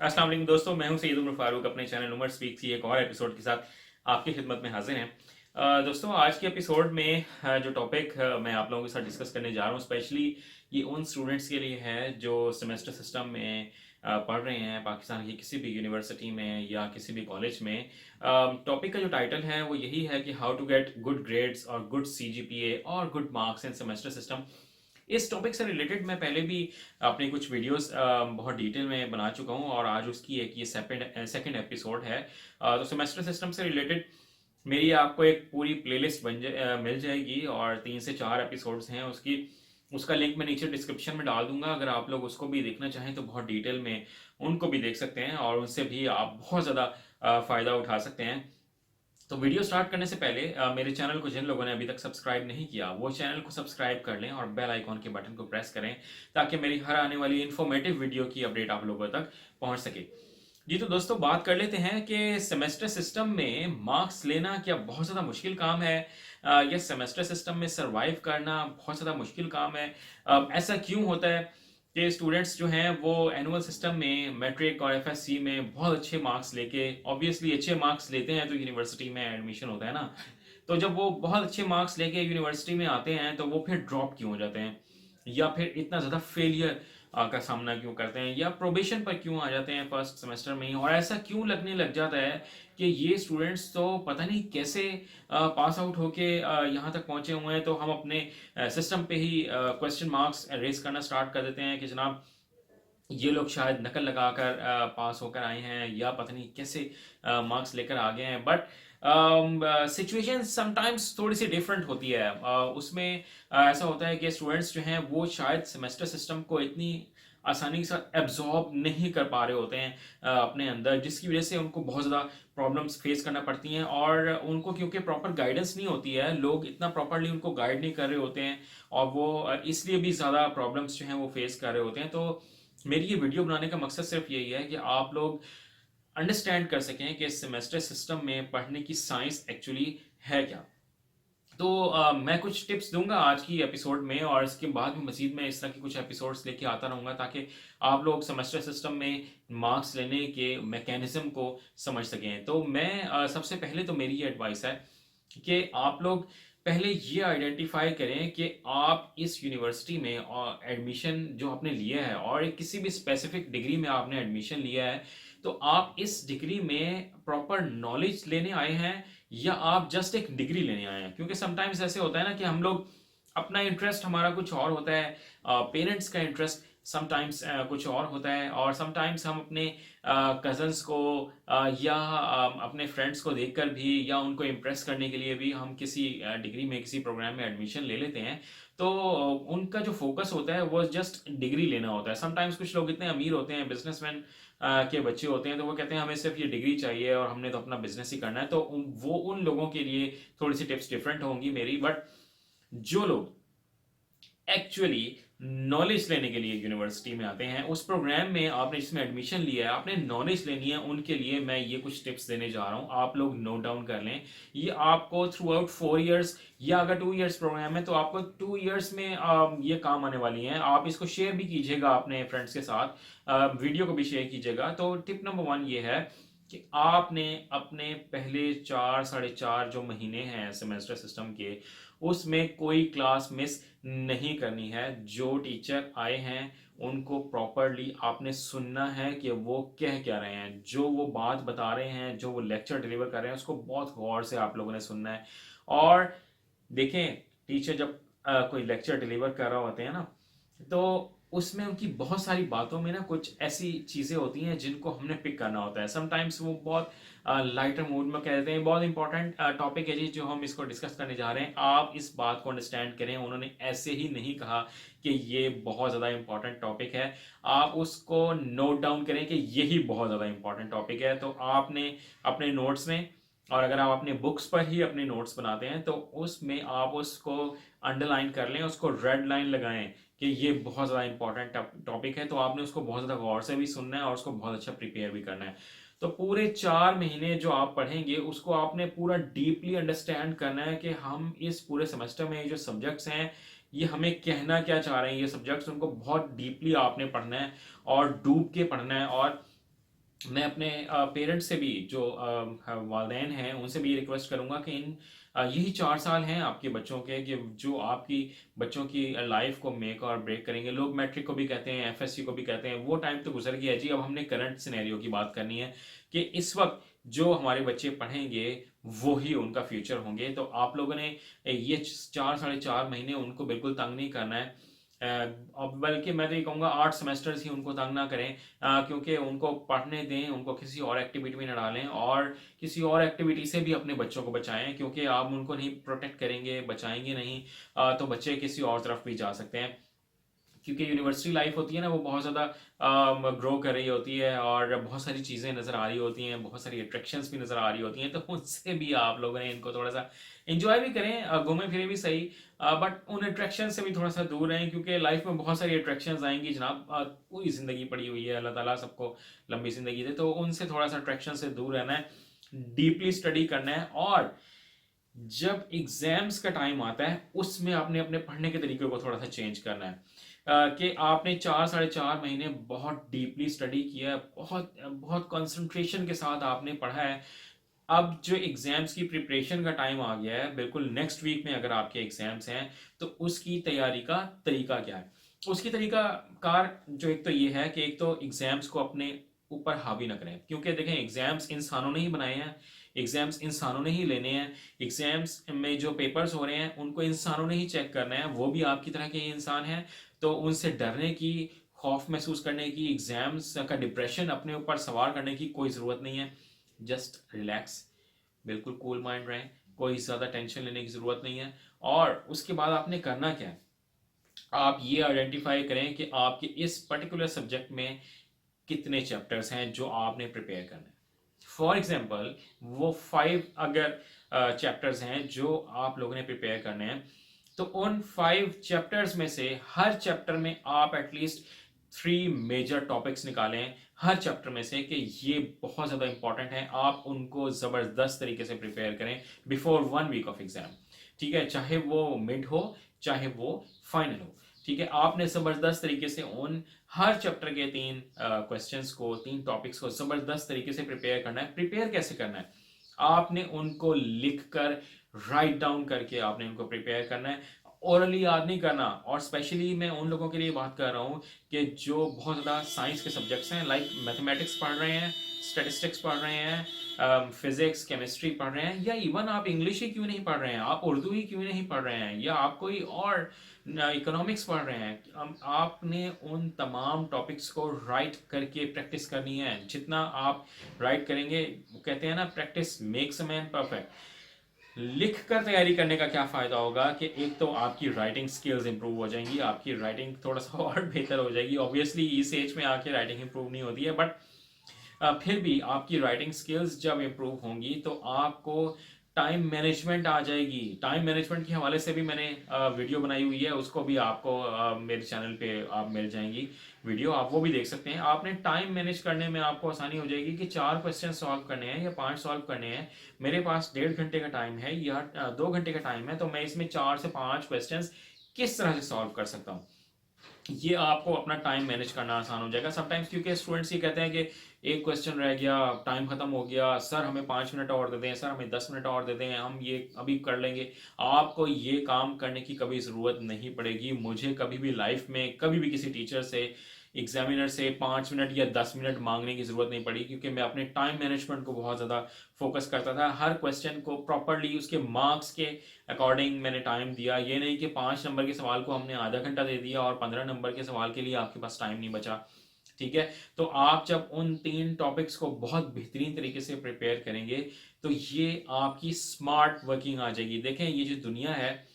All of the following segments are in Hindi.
अस्सलाम वालेकुम दोस्तों, मैं हूं सैयद उमर फारूक अपने चैनल उमर स्पीक की एक और एपिसोड के साथ आपकी खिदमत में हाजिर हैं। दोस्तों, आज के एपिसोड में जो टॉपिक मैं आप लोगों के साथ डिस्कस करने जा रहा हूं, स्पेशली ये उन स्टूडेंट्स के लिए है जो सेमेस्टर सिस्टम में पढ़ रहे हैं पाकिस्तान की किसी भी यूनिवर्सिटी में या किसी भी कॉलेज में। टॉपिक का जो टाइटल है वो यही है कि how to get good grades और गुड सीजीपीए और good marks in semester system. इस टॉपिक से रिलेटेड मैं पहले भी अपनी कुछ वीडियोस बहुत डिटेल में बना चुका हूं और आज उसकी एक ये सेकंड एपिसोड है। तो सेमेस्टर सिस्टम से रिलेटेड मेरी आपको एक पूरी प्लेलिस्ट मिल जाएगी और 3 से 4 एपिसोड्स हैं उसकी। उसका लिंक मैं नीचे डिस्क्रिप्शन में डाल दूंगा, अगर आप लोग उसको भी देखना चाहें तो बहुत डिटेल में उनको भी देख सकते हैं और उनसे भी आप बहुत ज़्यादा फ़ायदा उठा सकते हैं। तो वीडियो स्टार्ट करने से पहले मेरे चैनल को जिन लोगों ने अभी तक सब्सक्राइब नहीं किया वो चैनल को सब्सक्राइब कर लें और बेल आइकॉन के बटन को प्रेस करें ताकि मेरी हर आने वाली इन्फॉर्मेटिव वीडियो की अपडेट आप लोगों तक पहुंच सके। जी तो दोस्तों, बात कर लेते हैं कि सेमेस्टर सिस्टम में मार्क्स लेना क्या बहुत ज़्यादा मुश्किल काम है या सेमेस्टर सिस्टम में सरवाइव करना बहुत ज़्यादा मुश्किल काम है। ऐसा क्यों होता है कि स्टूडेंट्स जो हैं वो एनुअल सिस्टम में मैट्रिक और एफएससी में बहुत अच्छे मार्क्स लेके, ऑब्वियसली अच्छे मार्क्स लेते हैं तो यूनिवर्सिटी में एडमिशन होता है ना। तो जब वो बहुत अच्छे मार्क्स लेके यूनिवर्सिटी में आते हैं तो वो फिर ड्रॉप क्यों हो जाते हैं या फिर इतना ज़्यादा फेलियर का सामना क्यों करते हैं या प्रोबेशन पर क्यों आ जाते हैं फर्स्ट सेमेस्टर में ही, और ऐसा क्यों लगने लग जाता है कि ये स्टूडेंट्स तो पता नहीं कैसे पास आउट होके यहाँ तक पहुंचे हुए हैं। तो हम अपने सिस्टम पे ही क्वेश्चन मार्क्स रेज करना स्टार्ट कर देते हैं कि जनाब ये लोग शायद नकल लगाकर पास होकर आए हैं या पता नहीं कैसे मार्क्स लेकर आ गए हैं। बट सिचुएशन समटाइम्स थोड़ी सी डिफरेंट होती है। उसमें ऐसा होता है कि स्टूडेंट्स जो हैं वो शायद सेमेस्टर सिस्टम को इतनी आसानी से एब्जॉर्ब नहीं कर पा रहे होते हैं अपने अंदर, जिसकी वजह से उनको बहुत ज़्यादा प्रॉब्लम्स फेस करना पड़ती हैं और उनको क्योंकि प्रॉपर गाइडेंस नहीं होती है, लोग इतना प्रॉपरली उनको गाइड नहीं कर रहे होते हैं और वो इसलिए भी ज़्यादा प्रॉब्लम्स जो हैं वो फेस कर रहे होते हैं। तो मेरी ये वीडियो बनाने का मकसद सिर्फ यही है कि आप लोग अंडरस्टैंड कर सकें कि सेमेस्टर सिस्टम में पढ़ने की साइंस एक्चुअली है क्या। तो मैं कुछ टिप्स दूंगा आज की एपिसोड में और इसके बाद भी मजीद मैं इस तरह के कुछ एपिसोड्स लेके आता रहूंगा ताकि आप लोग सेमेस्टर सिस्टम में मार्क्स लेने के मैकेनिज्म को समझ सकें। तो मैं सबसे पहले तो मेरी ये एडवाइस है कि आप लोग पहले ये आइडेंटिफाई करें कि आप इस यूनिवर्सिटी में एडमिशन जो आपने लिया है और एक किसी भी स्पेसिफिक डिग्री में आपने एडमिशन लिया है, तो आप इस डिग्री में प्रॉपर नॉलेज लेने आए हैं या आप जस्ट एक डिग्री लेने आए हैं। क्योंकि समटाइम्स ऐसे होता है ना कि हम लोग अपना इंटरेस्ट हमारा कुछ और होता है, पेरेंट्स का इंटरेस्ट समटाइम्स कुछ और होता है और समटाइम्स हम अपने कजन्स को या अपने फ्रेंड्स को देखकर भी या उनको इम्प्रेस करने के लिए भी हम किसी डिग्री में किसी प्रोग्राम में एडमिशन ले लेते हैं। तो उनका जो फोकस होता है वो जस्ट डिग्री लेना होता है। समटाइम्स कुछ लोग इतने अमीर होते हैं, बिजनेसमैन के बच्चे होते हैं, तो वो कहते हैं हमें सिर्फ ये डिग्री चाहिए और हमने तो अपना बिजनेस ही करना है। तो वो उन लोगों के लिए थोड़ी सी टिप्स डिफरेंट होंगी मेरी। बट जो लोग एक्चुअली नॉलेज लेने के लिए यूनिवर्सिटी में आते हैं, उस प्रोग्राम में आपने जिसमें एडमिशन लिया है आपने नॉलेज लेनी है, उनके लिए मैं ये कुछ टिप्स देने जा रहा हूं। आप लोग नोट डाउन कर लें। ये आपको थ्रू आउट 4 इयर्स या अगर 2 इयर्स प्रोग्राम है तो आपको 2 इयर्स में ये काम आने वाली हैं। आप इसको शेयर भी कीजिएगा अपने फ्रेंड्स के साथ, वीडियो को भी शेयर कीजिएगा। तो टिप नंबर 1 ये है कि आपने अपने पहले 4 साढ़े 4 जो महीने हैं सेमेस्टर सिस्टम के, उसमें कोई क्लास मिस नहीं करनी है। जो टीचर आए हैं उनको प्रॉपरली आपने सुनना है कि वो कह क्या रहे हैं, जो वो बात बता रहे हैं, जो वो लेक्चर डिलीवर कर रहे हैं उसको बहुत गौर से आप लोगों ने सुनना है। और देखें, टीचर जब कोई लेक्चर डिलीवर कर रहा होते हैं ना, तो उसमें उनकी बहुत सारी बातों में ना कुछ ऐसी चीज़ें होती हैं जिनको हमने पिक करना होता है। समटाइम्स वो बहुत लाइटर मूड में कह देते हैं बहुत इंपॉर्टेंट टॉपिक है जी जो हम इसको डिस्कस करने जा रहे हैं, आप इस बात को अंडरस्टैंड करें। उन्होंने ऐसे ही नहीं कहा कि ये बहुत ज़्यादा इंपॉर्टेंट टॉपिक है, आप उसको नोट डाउन करें कि यही बहुत ज़्यादा इंपॉर्टेंट टॉपिक है। तो आपने अपने नोट्स में, और अगर आप अपने बुक्स पर ही अपने नोट्स बनाते हैं तो उसमें आप उसको अंडरलाइन कर लें, उसको रेड लाइन लगाएं कि ये बहुत ज़्यादा इंपॉर्टेंट टॉपिक है। तो आपने उसको बहुत ज़्यादा गौर से भी सुनना है और उसको बहुत अच्छा प्रिपेयर भी करना है। तो पूरे 4 महीने जो आप पढ़ेंगे उसको आपने पूरा डीपली अंडरस्टैंड करना है कि हम इस पूरे सेमेस्टर में ये जो सब्जेक्ट्स हैं ये हमें कहना क्या चाह रहे हैं। ये सब्जेक्ट्स उनको बहुत डीपली आपने पढ़ना है और डूब के पढ़ना है और मैं अपने पेरेंट्स से भी जो वालिदैन हैं उनसे भी ये रिक्वेस्ट करूंगा कि यही 4 साल हैं आपके बच्चों के, कि जो आपकी बच्चों की लाइफ को मेक और ब्रेक करेंगे। लोग मैट्रिक को भी कहते हैं, एफएससी को भी कहते हैं, वो टाइम तो गुजर गया जी। अब हमने करंट सिनेरियो की बात करनी है कि इस वक्त जो हमारे बच्चे पढ़ेंगे वो ही उनका फ्यूचर होंगे। तो आप लोगों ने ये 4 साढ़े 4 महीने उनको बिल्कुल तंग नहीं करना है। अब बल्कि मैं तो ये कहूँगा 8 सेमेस्टर्स ही उनको तंग ना करें, क्योंकि उनको पढ़ने दें, उनको किसी और एक्टिविटी में न डालें, और किसी और एक्टिविटी से भी अपने बच्चों को बचाएं, क्योंकि आप उनको नहीं प्रोटेक्ट करेंगे, बचाएंगे नहीं, तो बच्चे किसी और तरफ भी जा सकते हैं। क्योंकि यूनिवर्सिटी लाइफ होती है ना, वो बहुत ज़्यादा ग्रो कर रही होती है, और बहुत सारी चीज़ें नज़र आ रही होती हैं, बहुत सारी अट्रैक्शंस भी नज़र आ रही होती हैं, तो उनसे भी आप लोगों ने इनको थोड़ा सा इंजॉय भी करें, घूमे फिरे भी सही, बट उन अट्रैक्शन से भी थोड़ा सा दूर रहें, क्योंकि लाइफ में बहुत सारी अट्रैक्शंस आएंगी जनाब। पूरी ज़िंदगी पड़ी हुई है, अल्लाह ताला सबको लंबी ज़िंदगी दे, तो उनसे थोड़ा सा अट्रैक्शन से दूर रहना है, डीपली स्टडी करना है। और जब एग्जाम्स का टाइम आता है उसमें आपने अपने पढ़ने के तरीके को थोड़ा सा चेंज करना है, कि आपने 4 साढ़े 4 महीने बहुत डीपली स्टडी किया है, बहुत बहुत कंसंट्रेशन के साथ आपने पढ़ा है। अब जो एग्जाम्स की प्रिपरेशन का टाइम आ गया है, बिल्कुल नेक्स्ट वीक में अगर आपके एग्जाम्स हैं, तो उसकी तैयारी का तरीका क्या है? उसकी तरीका कार जो एक तो ये है कि एक तो एग्जाम्स को अपने ऊपर हावी ना करें, क्योंकि देखें एग्जाम्स इंसानों ने ही बनाए हैं, एग्जाम्स इंसानों ने ही लेने हैं, एग्जाम्स में जो पेपर्स हो रहे हैं उनको इंसानों ने ही चेक करना है, वो भी आपकी तरह के ही इंसान हैं। तो उनसे डरने की, खौफ महसूस करने की, एग्जाम्स का डिप्रेशन अपने ऊपर सवार करने की कोई ज़रूरत नहीं है। जस्ट रिलैक्स, बिल्कुल कूल माइंड रहें, कोई ज़्यादा टेंशन लेने की ज़रूरत नहीं है। और उसके बाद आपने करना क्या है, आप ये आइडेंटिफाई करें कि आपके इस पर्टिकुलर सब्जेक्ट में कितने चैप्टर्स हैं जो आपने प्रिपेयर करना है। फॉर एग्जाम्पल, वो 5 अगर चैप्टर्स हैं जो आप लोगों ने प्रिपेयर करने हैं, तो उन 5 चैप्टर्स में से हर चैप्टर में आप एटलीस्ट 3 मेजर टॉपिक्स निकालें हर चैप्टर में से, कि ये बहुत ज़्यादा इंपॉर्टेंट है, आप उनको ज़बरदस्त तरीके से प्रिपेयर करें बिफोर 1 वीक ऑफ एग्जाम। ठीक है, चाहे वो मिड हो चाहे वो फाइनल हो, ठीक है, आपने ज़बरदस्त तरीके से उन हर चैप्टर के 3 क्वेश्चंस को, 3 टॉपिक्स को ज़बरदस्त तरीके से प्रिपेयर करना है। प्रिपेयर कैसे करना है, आपने उनको लिख कर, राइट डाउन करके आपने उनको प्रिपेयर करना है। ओरली याद नहीं करना। और स्पेशली मैं उन लोगों के लिए बात कर रहा हूँ कि जो बहुत ज़्यादा साइंस के सब्जेक्ट्स हैं, लाइक मैथमेटिक्स पढ़ रहे हैं, स्टेटिस्टिक्स पढ़ रहे हैं, फिजिक्स केमिस्ट्री पढ़ रहे हैं, या इवन आप इंग्लिश ही क्यों नहीं पढ़ रहे हैं, आप उर्दू ही क्यों नहीं पढ़ रहे हैं, या आप कोई और इकोनॉमिक्स पढ़ रहे हैं, आपने उन तमाम टॉपिक्स को राइट करके प्रैक्टिस करनी है। जितना आप राइट करेंगे, कहते हैं ना, practice makes a man perfect. लिख कर तैयारी करने का क्या फ़ायदा होगा कि एक तो आपकी राइटिंग स्किल्स इंप्रूव हो जाएंगी, आपकी राइटिंग थोड़ा सा और बेहतर हो जाएगी। ऑब्वियसली इस एज में आके राइटिंग इंप्रूव नहीं होती है, बट फिर भी आपकी राइटिंग स्किल्स जब इम्प्रूव होंगी तो आपको टाइम मैनेजमेंट आ जाएगी। टाइम मैनेजमेंट के हवाले से भी मैंने वीडियो बनाई हुई है, उसको भी आपको मेरे चैनल पे आप मिल जाएंगी वीडियो, आप वो भी देख सकते हैं। आपने टाइम मैनेज करने में आपको आसानी हो जाएगी कि 4 क्वेश्चन सॉल्व करने हैं या 5 सॉल्व करने हैं, मेरे पास 1.5 घंटे का टाइम है या 2 घंटे का टाइम है, तो मैं इसमें 4 से 5 क्वेश्चन किस तरह से सॉल्व कर सकता हूँ। ये आपको अपना टाइम मैनेज करना आसान हो जाएगा समटाइम्स, क्योंकि स्टूडेंट्स ये कहते हैं कि एक क्वेश्चन रह गया, टाइम खत्म हो गया, सर हमें 5 मिनट और दे दें, सर हमें 10 मिनट और दे दें, हम ये अभी कर लेंगे। आपको ये काम करने की कभी ज़रूरत नहीं पड़ेगी। मुझे कभी भी लाइफ में, कभी भी किसी टीचर से, एग्जामिनर से 5 मिनट या 10 मिनट मांगने की ज़रूरत नहीं पड़ी, क्योंकि मैं अपने टाइम मैनेजमेंट को बहुत ज़्यादा फोकस करता था। हर क्वेश्चन को प्रॉपरली उसके मार्क्स के अकॉर्डिंग मैंने टाइम दिया। ये नहीं कि 5 नंबर के सवाल को हमने आधा घंटा दे दिया और 15 नंबर के सवाल के लिए आपके पास टाइम नहीं बचा। ठीक है, तो आप जब उन 3 टॉपिक्स को बहुत बेहतरीन तरीके से प्रिपेयर करेंगे, तो ये आपकी स्मार्ट वर्किंग आ जाएगी। देखें, ये जो दुनिया है,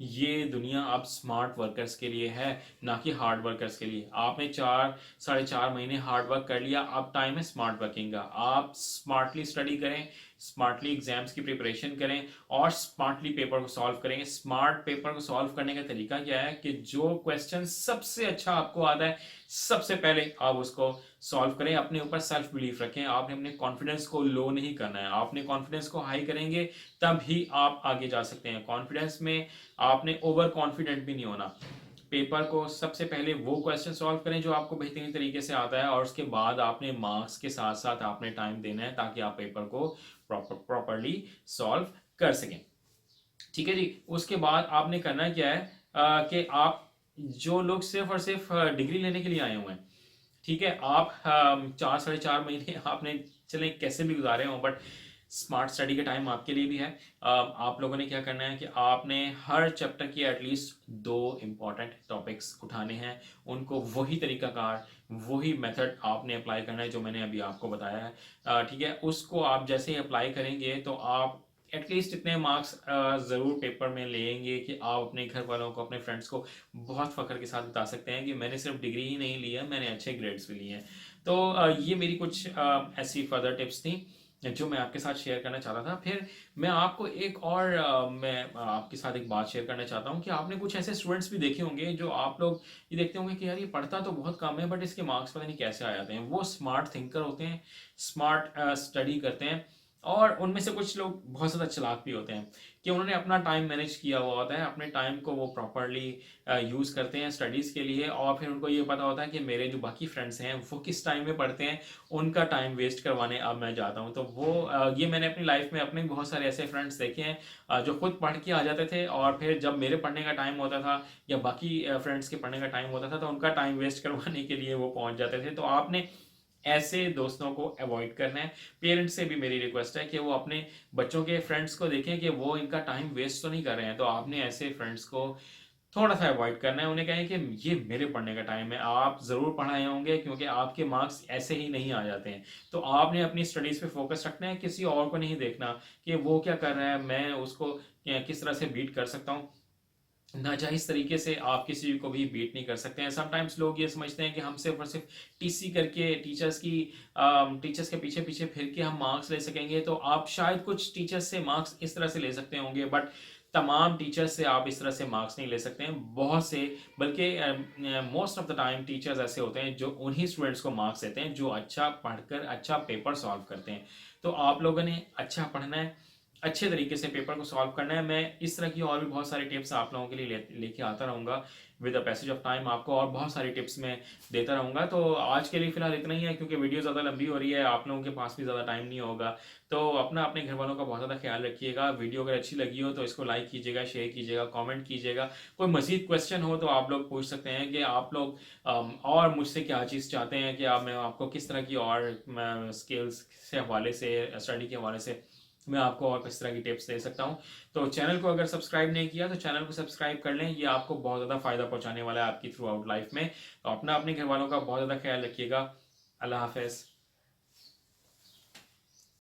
ये दुनिया अब स्मार्ट वर्कर्स के लिए है, ना कि हार्ड वर्कर्स के लिए। आपने 4 साढ़े 4 महीने हार्ड वर्क कर लिया, अब टाइम है स्मार्ट वर्किंग का। आप स्मार्टली स्टडी करें, स्मार्टली एग्जाम्स की प्रिपरेशन करें, और स्मार्टली पेपर को सॉल्व करेंगे। स्मार्ट पेपर को सॉल्व करने का तरीका क्या है कि जो क्वेश्चन सबसे अच्छा आपको आता है, सबसे पहले आप उसको सॉल्व करें। अपने ऊपर सेल्फ बिलीफ रखें, आपने अपने कॉन्फिडेंस को लो नहीं करना है, आपने कॉन्फिडेंस को हाई करेंगे तब ही आप आगे जा सकते हैं। कॉन्फिडेंस में आपने ओवर कॉन्फिडेंट भी नहीं होना। पेपर को सबसे पहले वो क्वेश्चन सॉल्व करें जो आपको बेहतरीन तरीके से आता है, और उसके बाद आपने मार्क्स के साथ साथ आपने टाइम देना है ताकि आप पेपर को प्रॉपरली सॉल्व कर सकें। ठीक है जी। उसके बाद आपने करना क्या है कि आप जो लोग सिर्फ और सिर्फ डिग्री लेने के लिए आए हुए हैं, ठीक है, आप 4 साढ़े 4 महीने आपने चले कैसे भी गुजारे हों, बट स्मार्ट स्टडी का टाइम आपके लिए भी है। आप लोगों ने क्या करना है कि आपने हर चैप्टर की एटलीस्ट 2 इंपॉर्टेंट टॉपिक्स उठाने हैं, उनको वही तरीकाकार वही मेथड आपने अप्लाई करना है जो मैंने अभी आपको बताया है। ठीक है, उसको आप जैसे ही अप्लाई करेंगे तो आप एटलीस्ट इतने मार्क्स ज़रूर पेपर में लेंगे कि आप अपने घर वालों को, अपने फ्रेंड्स को बहुत फ़ख्र के साथ बता सकते हैं कि मैंने सिर्फ डिग्री ही नहीं ली है, मैंने अच्छे ग्रेड्स भी लिए हैं। तो ये मेरी कुछ ऐसी फर्दर टिप्स थी जो मैं आपके साथ शेयर करना चाहता था। फिर मैं आपको एक और मैं आपके साथ एक बात शेयर करना चाहता हूँ कि आपने कुछ ऐसे स्टूडेंट्स भी देखे होंगे जो आप लोग ये देखते होंगे कि यार ये पढ़ता तो बहुत कम है बट इसके मार्क्स पता नहीं कैसे आ जाते हैं। वो स्मार्ट थिंकर होते हैं, स्मार्ट स्टडी करते हैं, और उनमें से कुछ लोग बहुत ज़्यादा चालाक भी होते हैं कि उन्होंने अपना टाइम मैनेज किया हुआ होता है, अपने टाइम को वो प्रॉपरली यूज़ करते हैं स्टडीज़ के लिए, और फिर उनको ये पता होता है कि मेरे जो बाकी फ्रेंड्स हैं वो किस टाइम में पढ़ते हैं, उनका टाइम वेस्ट करवाने अब मैं जाता हूँ। तो वो ये मैंने अपनी लाइफ में अपने बहुत सारे ऐसे फ्रेंड्स देखे हैं जो खुद पढ़ के आ जाते थे, और फिर जब मेरे पढ़ने का टाइम होता था या बाकी फ्रेंड्स के पढ़ने का टाइम होता था तो उनका टाइम वेस्ट करवाने के लिए वो पहुंच जाते थे। तो आपने ऐसे दोस्तों को अवॉइड करना है। पेरेंट्स से भी मेरी रिक्वेस्ट है कि वो अपने बच्चों के फ्रेंड्स को देखें कि वो इनका टाइम वेस्ट तो नहीं कर रहे हैं, तो आपने ऐसे फ्रेंड्स को थोड़ा सा अवॉइड करना है। उन्हें कहें कि ये मेरे पढ़ने का टाइम है, आप ज़रूर पढ़ाए होंगे क्योंकि आपके मार्क्स ऐसे ही नहीं आ जाते हैं। तो आपने अपनी स्टडीज़ पे फोकस रखना है, किसी और को नहीं देखना कि वो क्या कर रहा है, मैं उसको किस तरह से बीट कर सकता हूँ। नाजायज़ तरीके से आप किसी को भी बीट नहीं कर सकते हैं। समटाइम्स लोग ये समझते हैं कि हम सिर्फ और सिर्फ टीसी करके टीचर्स के पीछे पीछे फिर के हम मार्क्स ले सकेंगे। तो आप शायद कुछ टीचर्स से मार्क्स इस तरह से ले सकते होंगे बट तमाम टीचर्स से आप इस तरह से मार्क्स नहीं ले सकते हैं। बहुत से, बल्कि most of the time teachers ऐसे होते हैं जो उन्हीं स्टूडेंट्स को मार्क्स देते हैं जो अच्छा पढ़कर अच्छा पेपर सॉल्व करते हैं। तो आप लोगों ने अच्छा पढ़ना है, अच्छे तरीके से पेपर को सॉल्व करना है। मैं इस तरह की और भी बहुत सारी टिप्स आप लोगों के लिए लेके आता रहूँगा with the passage of time, आपको और बहुत सारी टिप्स मैं देता रहूँगा। तो आज के लिए फ़िलहाल इतना ही है क्योंकि वीडियो ज़्यादा लंबी हो रही है, आप लोगों के पास भी ज़्यादा टाइम नहीं होगा। तो अपना अपने घर वालों का बहुत ज़्यादा ख्याल रखिएगा। वीडियो अगर अच्छी लगी हो तो इसको लाइक कीजिएगा, शेयर कीजिएगा, कॉमेंट कीजिएगा। कोई मज़ीद क्वेश्चन हो तो आप लोग पूछ सकते हैं कि आप लोग और मुझसे क्या चीज़ चाहते हैं कि मैं आपको किस तरह की और स्किल्स से हवाले से, स्टडी के हवाले से मैं आपको और किस तरह की टिप्स दे सकता हूँ। तो चैनल को अगर सब्सक्राइब नहीं किया तो चैनल को सब्सक्राइब कर लें, ये आपको बहुत ज़्यादा फ़ायदा पहुँचाने वाला है आपकी थ्रू आउट लाइफ में। तो अपना अपने घर वालों का बहुत ज़्यादा ख्याल रखिएगा। अल्लाह हाफ़िज़।